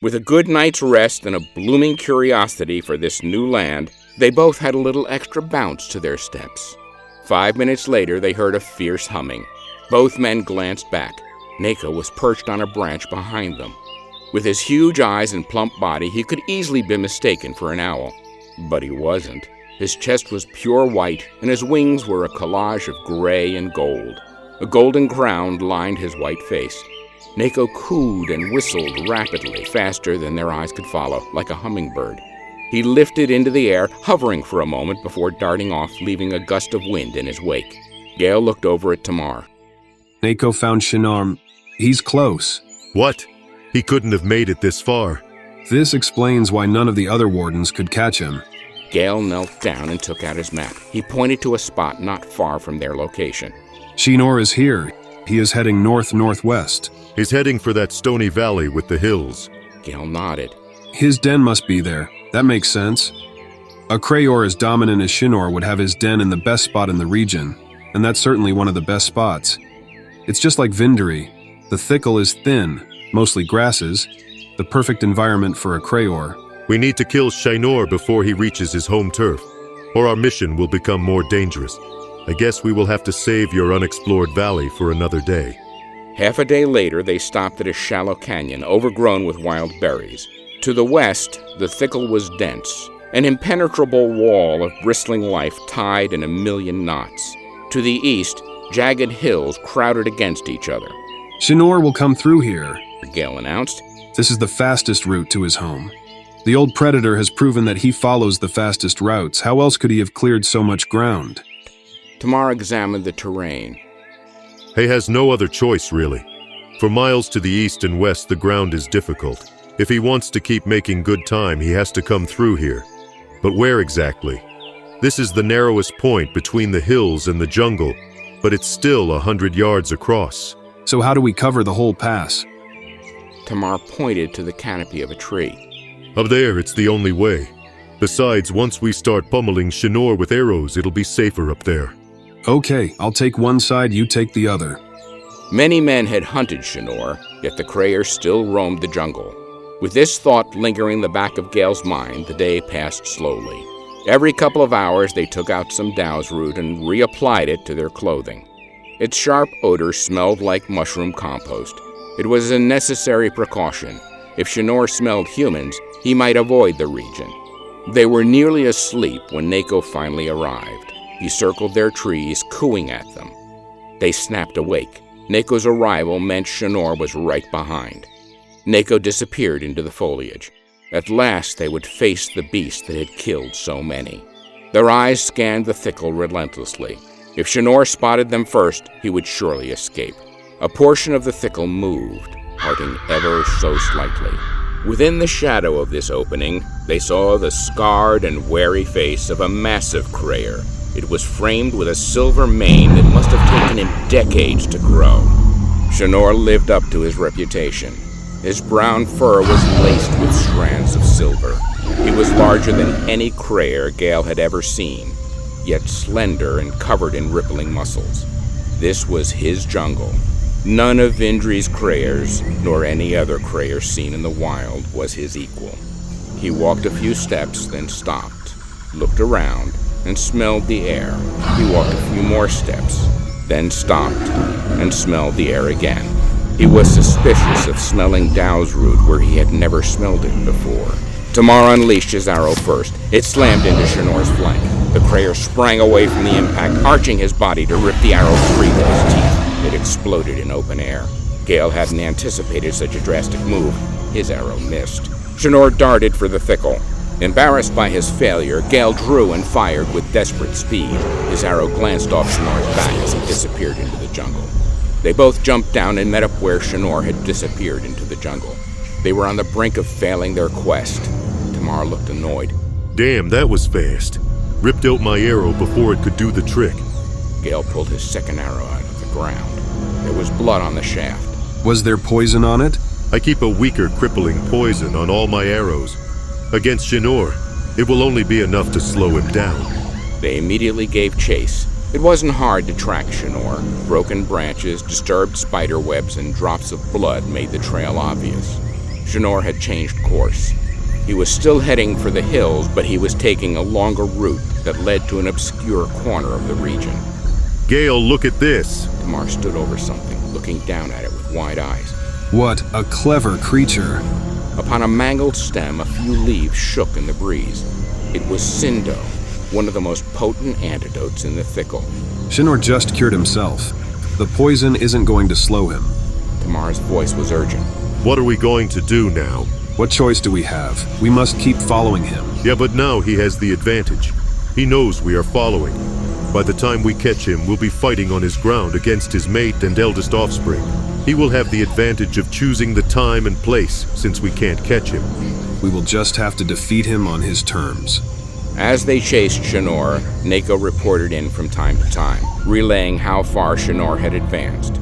With a good night's rest and a blooming curiosity for this new land, they both had a little extra bounce to their steps. 5 minutes later, they heard a fierce humming. Both men glanced back. Neko was perched on a branch behind them. With his huge eyes and plump body, he could easily be mistaken for an owl. But he wasn't. His chest was pure white, and his wings were a collage of gray and gold. A golden crown lined his white face. Neko cooed and whistled rapidly, faster than their eyes could follow, like a hummingbird. He lifted into the air, hovering for a moment before darting off, leaving a gust of wind in his wake. Gale looked over at Tamar. Neko found Shinor. He's close. What? He couldn't have made it this far. This explains why none of the other wardens could catch him. Gale knelt down and took out his map. He pointed to a spot not far from their location. Shinor is here. He is heading north-northwest. He's heading for that stony valley with the hills. Gale nodded. His den must be there. That makes sense. A Crayor as dominant as Shinor would have his den in the best spot in the region, and that's certainly one of the best spots. It's just like Vindari. The thickle is thin, mostly grasses, the perfect environment for a Crayor. We need to kill Shinor before he reaches his home turf, or our mission will become more dangerous. I guess we will have to save your unexplored valley for another day. Half a day later, they stopped at a shallow canyon overgrown with wild berries. To the west, the thickle was dense, an impenetrable wall of bristling life tied in a million knots. To the east, jagged hills crowded against each other. Shinor will come through here, Gale announced. This is the fastest route to his home. The old predator has proven that he follows the fastest routes. How else could he have cleared so much ground? Tamar examined the terrain. He has no other choice, really. For miles to the east and west, the ground is difficult. If he wants to keep making good time, he has to come through here. But where exactly? This is the narrowest point between the hills and the jungle, but it's still 100 yards across. So how do we cover the whole pass? Tamar pointed to the canopy of a tree. Up there, it's the only way. Besides, once we start pummeling Shinor with arrows, it'll be safer up there. Okay, I'll take one side, you take the other. Many men had hunted Shinor, yet the Crayers still roamed the jungle. With this thought lingering the back of Gale's mind, the day passed slowly. Every couple of hours, they took out some dow's root and reapplied it to their clothing. Its sharp odor smelled like mushroom compost. It was a necessary precaution. If Shinor smelled humans, he might avoid the region. They were nearly asleep when Neko finally arrived. He circled their trees, cooing at them. They snapped awake. Neko's arrival meant Shinor was right behind. Neko disappeared into the foliage. At last they would face the beast that had killed so many. Their eyes scanned the thickle relentlessly. If Shinor spotted them first, he would surely escape. A portion of the thickle moved, parting ever so slightly. Within the shadow of this opening, they saw the scarred and wary face of a massive Crayer. It was framed with a silver mane that must have taken him decades to grow. Shinor lived up to his reputation. His brown fur was laced with strands of silver. He was larger than any Crayer Gale had ever seen, yet slender and covered in rippling muscles. This was his jungle. None of Vindri's Crayers, nor any other Crayer seen in the wild, was his equal. He walked a few steps, then stopped, looked around, and smelled the air. He walked a few more steps, then stopped, and smelled the air again. He was suspicious of smelling Dow's root where he had never smelled it before. Tamar unleashed his arrow first. It slammed into Shinor's flank. The Crayer sprang away from the impact, arching his body to rip the arrow free with his teeth. It exploded in open air. Gale hadn't anticipated such a drastic move. His arrow missed. Shinor darted for the thickle. Embarrassed by his failure, Gale drew and fired with desperate speed. His arrow glanced off Shinor's back as he disappeared into the jungle. They both jumped down and met up where Shinor had disappeared into the jungle. They were on the brink of failing their quest. Tamar looked annoyed. Damn, that was fast. Ripped out my arrow before it could do the trick. Gale pulled his second arrow out of the ground. There was blood on the shaft. Was there poison on it? I keep a weaker, crippling poison on all my arrows. Against Shinor, it will only be enough to slow him down. They immediately gave chase. It wasn't hard to track Shinor. Broken branches, disturbed spider webs, and drops of blood made the trail obvious. Shinor had changed course. He was still heading for the hills, but he was taking a longer route that led to an obscure corner of the region. Gale, look at this. Tamar stood over something, looking down at it with wide eyes. What a clever creature. Upon a mangled stem, a few leaves shook in the breeze. It was Sindo, one of the most potent antidotes in the thickle. Shinor just cured himself. The poison isn't going to slow him. Tamar's voice was urgent. What are we going to do now? What choice do we have? We must keep following him. Yeah, but now he has the advantage. He knows we are following. By the time we catch him, we'll be fighting on his ground against his mate and eldest offspring. He will have the advantage of choosing the time and place, since we can't catch him. We will just have to defeat him on his terms. As they chased Shinor, Neko reported in from time to time, relaying how far Shinor had advanced.